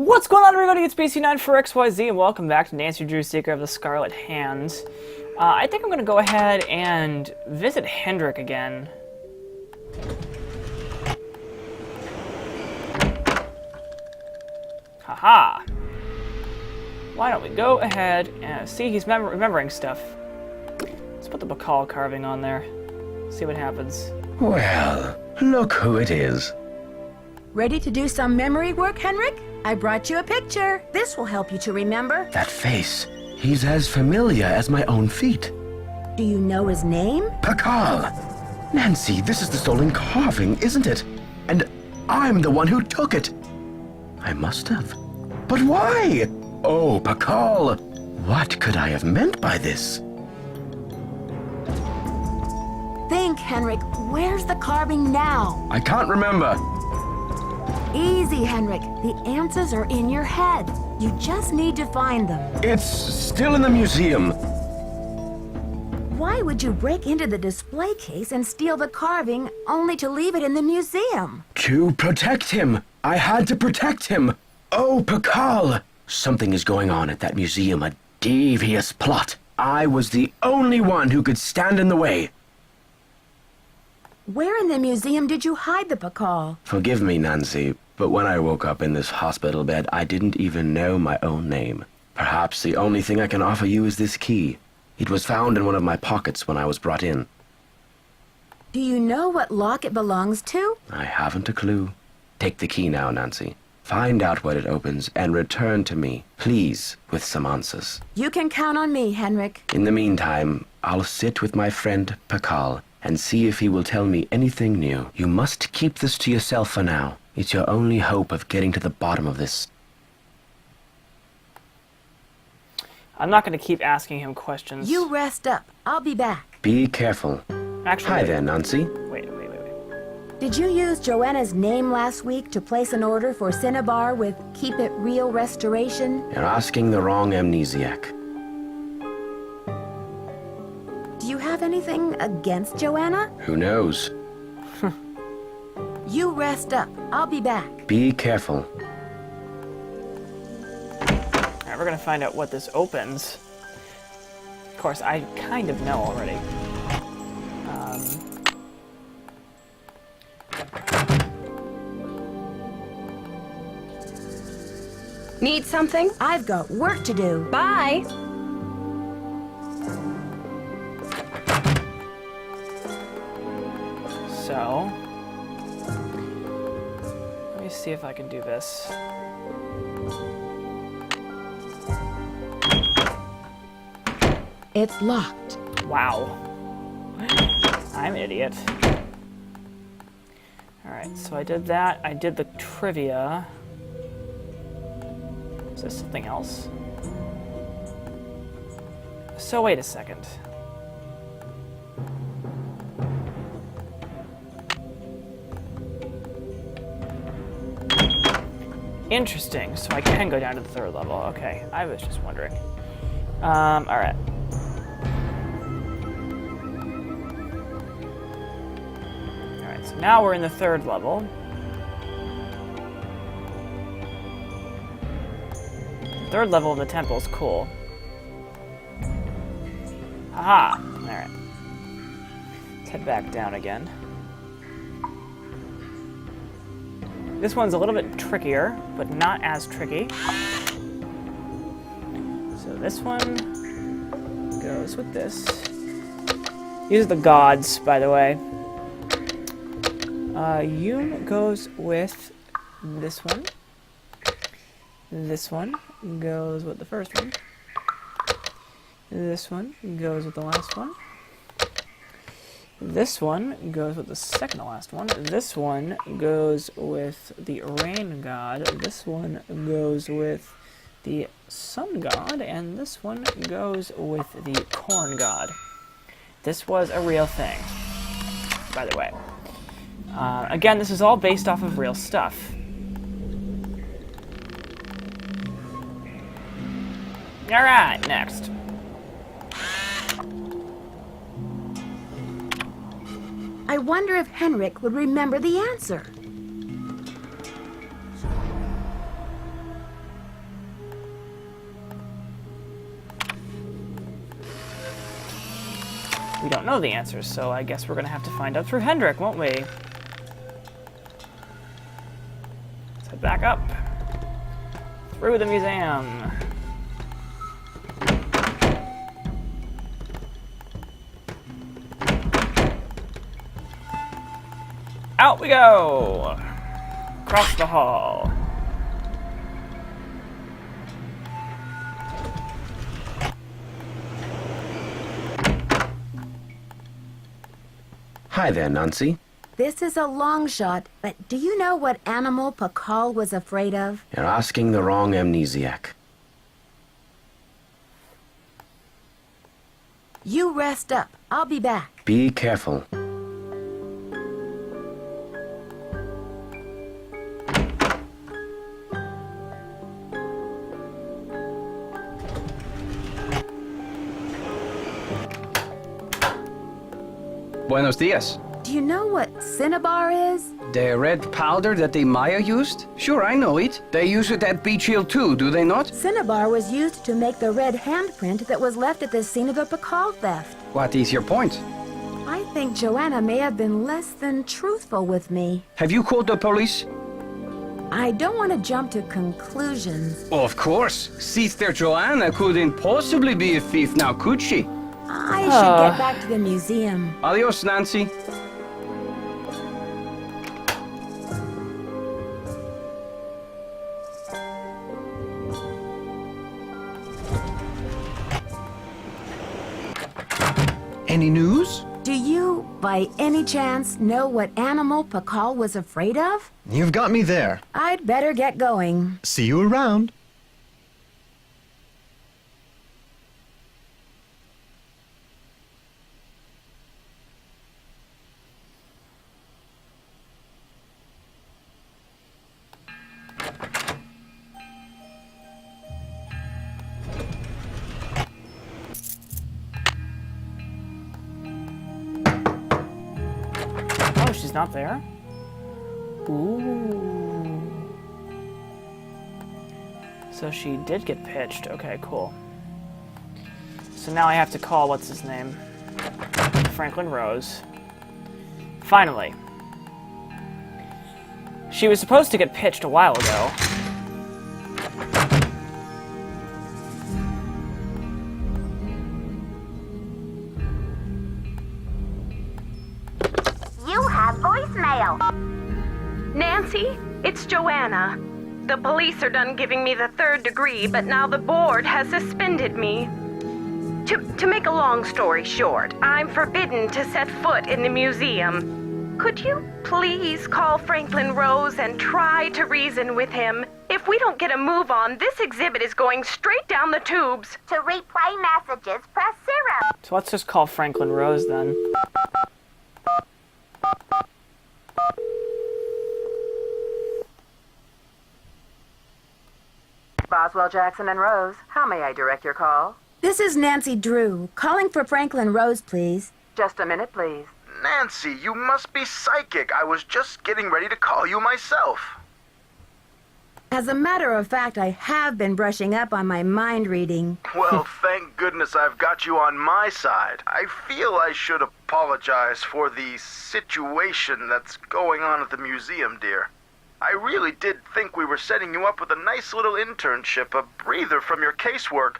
What's going on, everybody? It's BC9 for XYZ, and welcome back to Nancy Drew, Seeker of the Scarlet Hands. I think I'm going to go ahead and visit Hendrick again. Haha! Why don't we go ahead and see he's remembering stuff. Let's put the Bacall carving on there. See what happens. Well, look who it is. Ready to do some memory work, Hendrick? I brought you a picture. This will help you to remember. That face. He's as familiar as my own feet. Do you know his name? Bacall. Nancy, this is the stolen carving, isn't it? And I'm the one who took it. I must have. But why? Oh, Bacall. What could I have meant by this? Think, Hendrick. Where's the carving now? I can't remember. Easy, Hendrick. The answers are in your head. You just need to find them. It's still in the museum. Why would you break into the display case and steal the carving only to leave it in the museum? To protect him. I had to protect him. Oh, Bacall. Something is going on at that museum, a devious plot. I was the only one who could stand in the way. Where in the museum did you hide the Bacall? Forgive me, Nancy, but when I woke up in this hospital bed, I didn't even know my own name. Perhaps the only thing I can offer you is this key. It was found in one of my pockets when I was brought in. Do you know what lock it belongs to? I haven't a clue. Take the key now, Nancy. Find out what it opens and return to me, please, with some answers. You can count on me, Hendrick. In the meantime, I'll sit with my friend Bacall and see if he will tell me anything new. You must keep this to yourself for now. It's your only hope of getting to the bottom of this. I'm not going to keep asking him questions. You rest up. I'll be back. Be careful. Actually, Hi there, Nancy. Wait. Did you use Joanna's name last week to place an order for Cinnabar with Keep It Real Restoration? You're asking the wrong amnesiac. Do you have anything against Joanna? Who knows? You rest up. I'll be back. Be careful. Alright, we're going to find out what this opens. Of course, I kind of know already. Need something? I've got work to do. Bye. So, let me see if I can do this. It's locked. Wow. I'm an idiot. Alright, so I did that. I did the trivia. Is this something else? So wait a second. Interesting. So I can go down to the third level. Okay, I was just wondering. Alright. Alright, so now we're in the third level. Third level of the temple is cool. Haha! Alright. Let's head back down again. This one's a little bit trickier, but not as tricky. So this one goes with this. These are the gods, by the way. Yum goes with this one. This one goes with the first one. This one goes with the last one. This one goes with the second to last one. This one goes with the rain god. This one goes with the sun god. And this one goes with the corn god. This was a real thing, by the way. Again, this is all based off of real stuff. Alright, next. I wonder if Hendrick would remember the answer. We don't know the answers, so I guess we're gonna have to find out through Hendrick, won't we? Let's head back up. Through the museum. Out we go! Across the hall. Hi there, Nancy. This is a long shot, but do you know what animal Pakal was afraid of? You're asking the wrong amnesiac. You rest up. I'll be back. Be careful. Buenos dias. Do you know what cinnabar is? The red powder that the Maya used? Sure, I know it. They use it at Beach Hill too, do they not? Cinnabar was used to make the red handprint that was left at the scene of the Pakal theft. What is your point? I think Joanna may have been less than truthful with me. Have you called the police? I don't want to jump to conclusions. Of course. Sister Joanna couldn't possibly be a thief now, could she? I should get back to the museum. Adios, Nancy. Any news? Do you, by any chance, know what animal Pakal was afraid of? You've got me there. I'd better get going. See you around. Oh, she's not there? Ooh. So she did get pitched. Okay, cool. So now I have to call, what's his name? Franklin Rose. Finally. She was supposed to get pitched a while ago. You have voicemail. Nancy, it's Joanna. The police are done giving me the 3rd degree, but now the board has suspended me. To make a long story short, I'm forbidden to set foot in the museum. Could you please call Franklin Rose and try to reason with him? If we don't get a move on, this exhibit is going straight down the tubes. To replay messages, press 0. So let's just call Franklin Rose then. Boswell, Jackson, and Rose. How may I direct your call? This is Nancy Drew, calling for Franklin Rose, please. Just a minute, please. Nancy, you must be psychic. I was just getting ready to call you myself. As a matter of fact, I have been brushing up on my mind reading. Well, thank goodness I've got you on my side. I feel I should apologize for the situation that's going on at the museum, dear. I really did think we were setting you up with a nice little internship, a breather from your casework.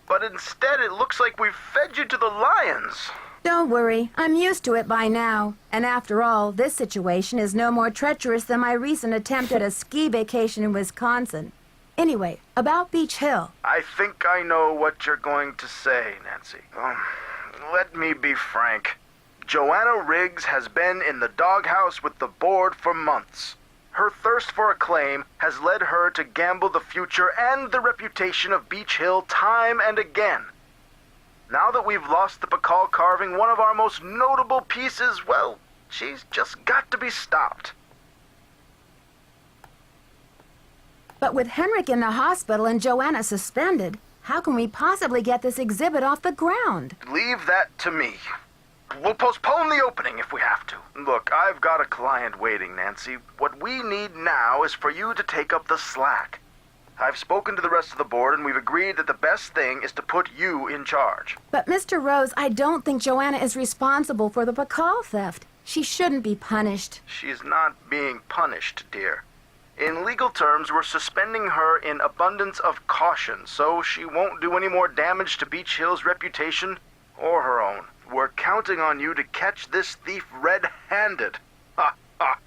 But instead, it looks like we've fed you to the lions. Don't worry, I'm used to it by now. And after all, this situation is no more treacherous than my recent attempt at a ski vacation in Wisconsin. Anyway, about Beach Hill. I think I know what you're going to say, Nancy. Let me be frank. Joanna Riggs has been in the doghouse with the board for months. Her thirst for acclaim has led her to gamble the future and the reputation of Beach Hill time and again. Now that we've lost the Pakal carving, one of our most notable pieces, well, she's just got to be stopped. But with Hendrick in the hospital and Joanna suspended, how can we possibly get this exhibit off the ground? Leave that to me. We'll postpone the opening if we have to. Look, I've got a client waiting, Nancy. What we need now is for you to take up the slack. I've spoken to the rest of the board, and we've agreed that the best thing is to put you in charge. But Mr. Rose, I don't think Joanna is responsible for the Bacall theft. She shouldn't be punished. She's not being punished, dear. In legal terms, we're suspending her in abundance of caution, so she won't do any more damage to Beach Hill's reputation or her own. We're counting on you to catch this thief red-handed. Ha ha.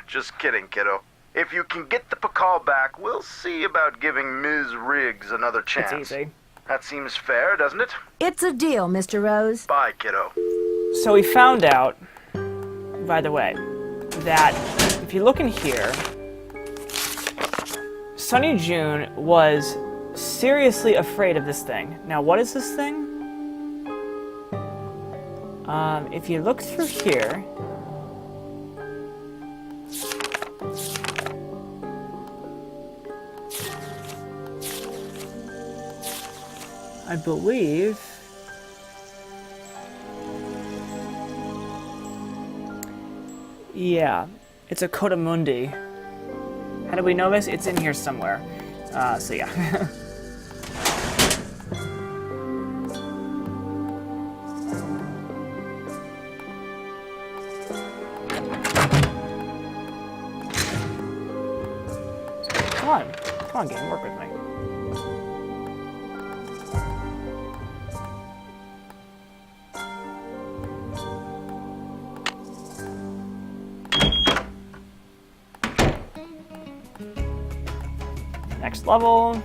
Just kidding, kiddo. If you can get the Bacall back, we'll see about giving Ms. Riggs another chance. It's easy. That seems fair, doesn't it? It's a deal, Mr. Rose. Bye, kiddo. So we found out, by the way, that if you look in here, Sunny June was seriously afraid of this thing. Now, what is this thing? If you look through here, I believe yeah, it's a Codamundi. How do we know this? It's in here somewhere. So yeah. Come on, game, work with me. Next level.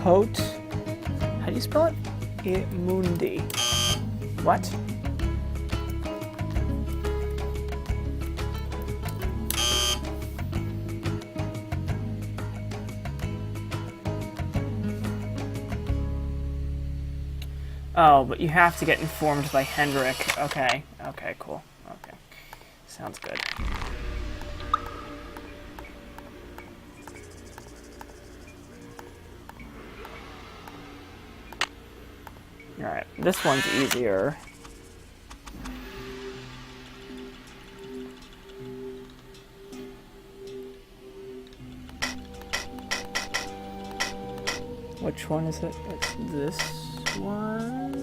Coat. How do you spell it? Imundi. What? Oh, but you have to get informed by Hendrick. Okay. Okay, cool. Okay. Sounds good. Alright, this one's easier. Which one is it? It's this one.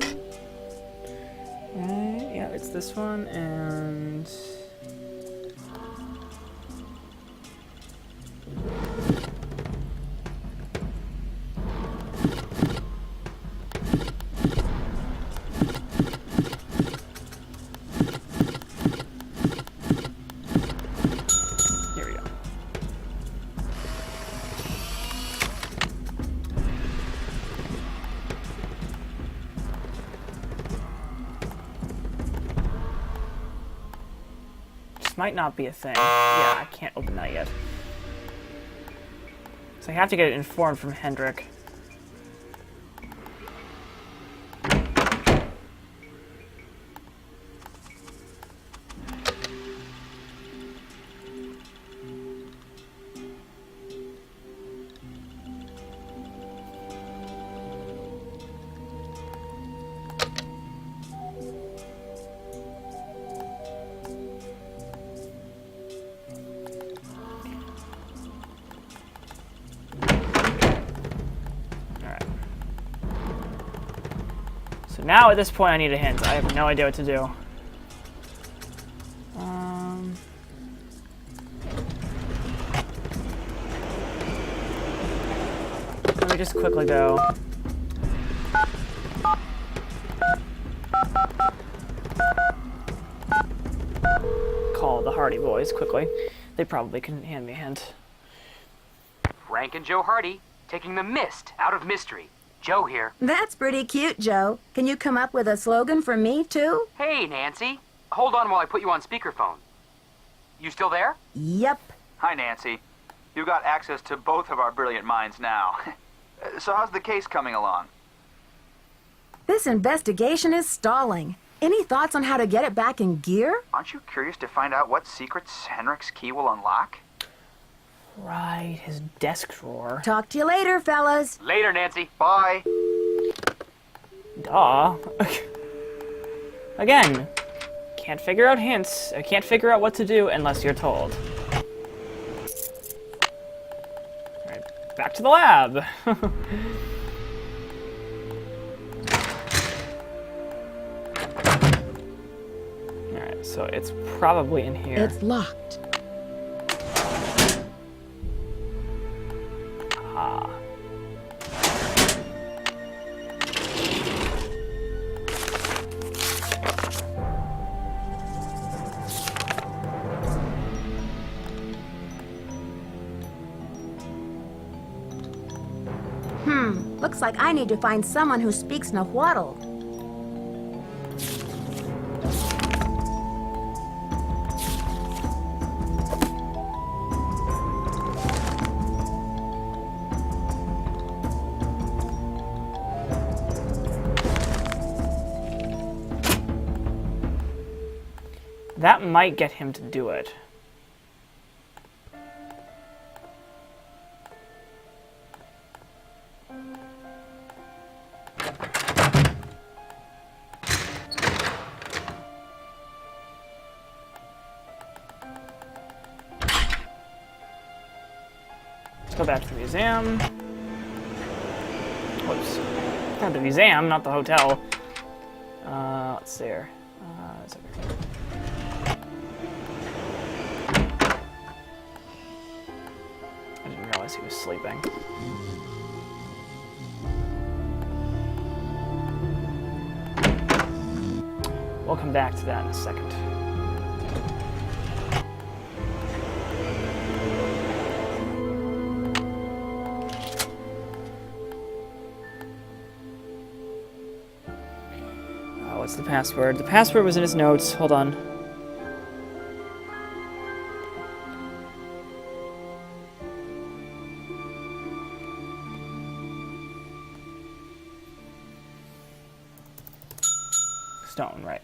Right? Yeah, it's this one, and... might not be a thing. Yeah, I can't open that yet. So I have to get it informed from Hendrick. Now at this point I need a hint. I have no idea what to do. Let me just quickly go. Call the Hardy boys quickly. They probably can hand me a hint. Frank and Joe Hardy, taking the mist out of mystery. Joe here. That's pretty cute, Joe. Can you come up with a slogan for me, too? Hey, Nancy. Hold on while I put you on speakerphone. You still there? Yep. Hi, Nancy. You got access to both of our brilliant minds now. So how's the case coming along? This investigation is stalling. Any thoughts on how to get it back in gear? Aren't you curious to find out what secrets Hendrick's key will unlock? Right, his desk drawer. Talk to you later, fellas. Later, Nancy. Bye. Duh. Again, can't figure out hints. I can't figure out what to do unless you're told. Alright, back to the lab. Alright, so it's probably in here. It's locked. Ah. Looks like I need to find someone who speaks Nahuatl. That might get him to do it. Let's go back to the museum. Whoops. Not the museum, not the hotel. Let's see here. It's over here. I didn't realize he was sleeping. We'll come back to that in a second. What's the password? The password was in his notes. Hold on. Stone, right.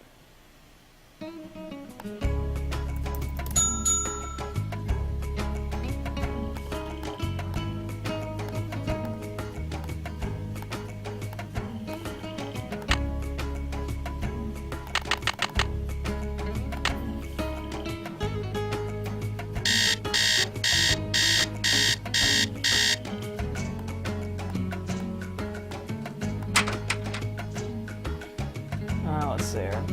Let's see here.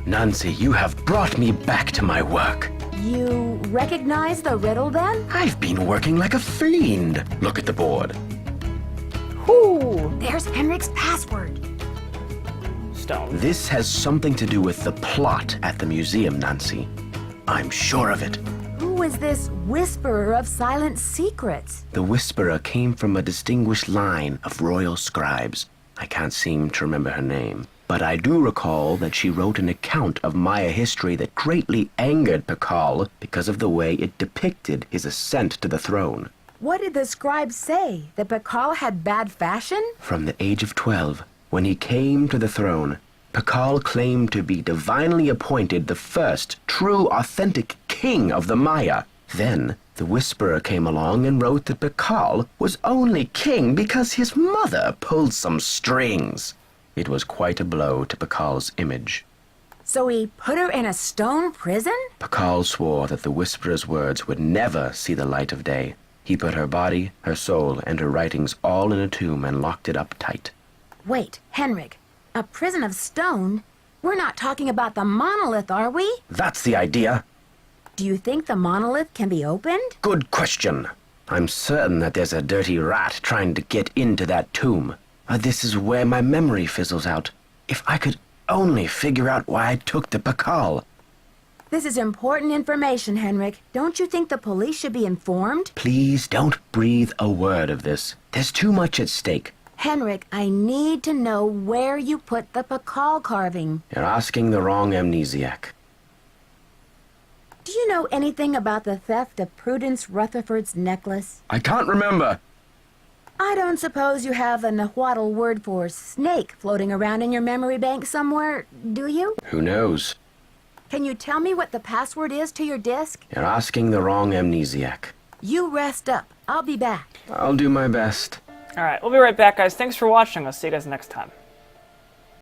Nancy, you have brought me back to my work. You recognize the riddle then? I've been working like a fiend. Look at the board. Whoo! There's Hendrick's password. Stone. This has something to do with the plot at the museum, Nancy. I'm sure of it. Who is this whisperer of silent secrets? The Whisperer came from a distinguished line of royal scribes. I can't seem to remember her name, but I do recall that she wrote an account of Maya history that greatly angered Pakal because of the way it depicted his ascent to the throne. What did the scribe say? That Pakal had bad fashion? From the age of 12, when he came to the throne, Pakal claimed to be divinely appointed the first true authentic king of the Maya. Then the Whisperer came along and wrote that Pakal was only king because his mother pulled some strings. It was quite a blow to Pakal's image. So he put her in a stone prison? Pakal swore that the Whisperer's words would never see the light of day. He put her body, her soul, and her writings all in a tomb and locked it up tight. Wait, Hendrick, a prison of stone? We're not talking about the monolith, are we? That's the idea. Do you think the monolith can be opened? Good question. I'm certain that there's a dirty rat trying to get into that tomb. This is where my memory fizzles out. If I could only figure out why I took the Pakal. This is important information, Hendrick. Don't you think the police should be informed? Please don't breathe a word of this. There's too much at stake. Hendrick, I need to know where you put the Pakal carving. You're asking the wrong amnesiac. Do you know anything about the theft of Prudence Rutherford's necklace? I can't remember. I don't suppose you have a Nahuatl word for snake floating around in your memory bank somewhere, do you? Who knows? Can you tell me what the password is to your disk? You're asking the wrong amnesiac. You rest up. I'll be back. I'll do my best. Alright, we'll be right back, guys. Thanks for watching. I'll see you guys next time.